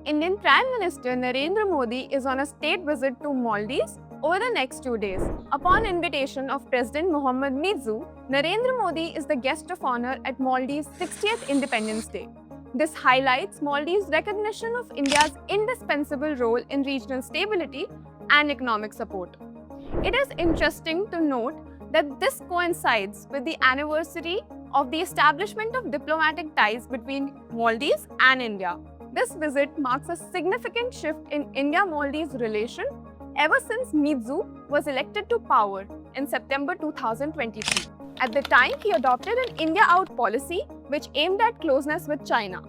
Indian Prime Minister Narendra Modi is on a state visit to Maldives over the next 2 days. Upon invitation of President Mohammad Mizu, Narendra Modi is the guest of honor at Maldives' 60th Independence Day. This highlights Maldives' recognition of India's indispensable role in regional stability and economic support. It is interesting to note that this coincides with the anniversary of the establishment of diplomatic ties between Maldives and India. This visit marks a significant shift in India-Maldives relation ever since Mizu was elected to power in September 2023. At the time, he adopted an India Out policy which aimed at closeness with China.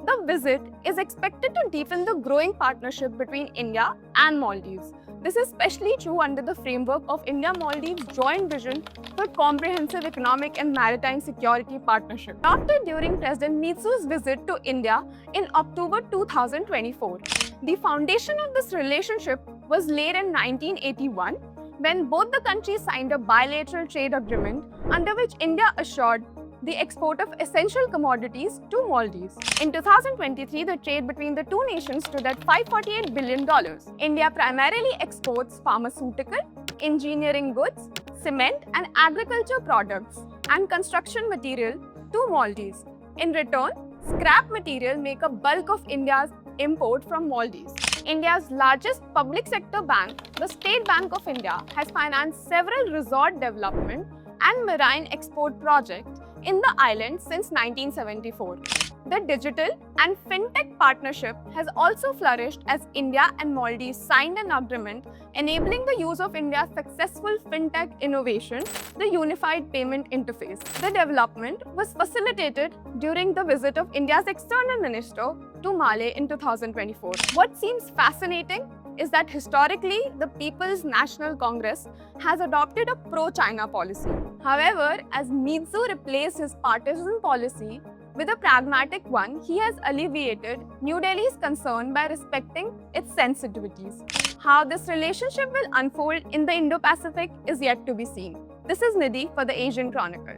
The visit is expected to deepen the growing partnership between India and Maldives. This is especially true under the framework of India-Maldives joint vision for comprehensive economic and maritime security partnership. Adopted during President Mizu's visit to India in October 2024. The foundation of this relationship was laid in 1981 when both the countries signed a bilateral trade agreement under which India assured the export of essential commodities to Maldives. In 2023, the trade between the two nations stood at $548 billion. India primarily exports pharmaceutical, engineering goods, cement and agriculture products and construction material to Maldives. In return, scrap material make a bulk of India's import from Maldives. India's largest public sector bank, the State Bank of India, has financed several resort development and marine export projects in the island since 1974. The digital and fintech partnership has also flourished as India and Maldives signed an agreement enabling the use of India's successful fintech innovation, the Unified Payment Interface. The development was facilitated during the visit of India's External Minister to Mali in 2024. What seems fascinating is that historically, the People's National Congress has adopted a pro-China policy. However, as Mizu replaced his partisan policy with a pragmatic one, he has alleviated New Delhi's concern by respecting its sensitivities. How this relationship will unfold in the Indo-Pacific is yet to be seen. This is Nidhi for the Asian Chronicle.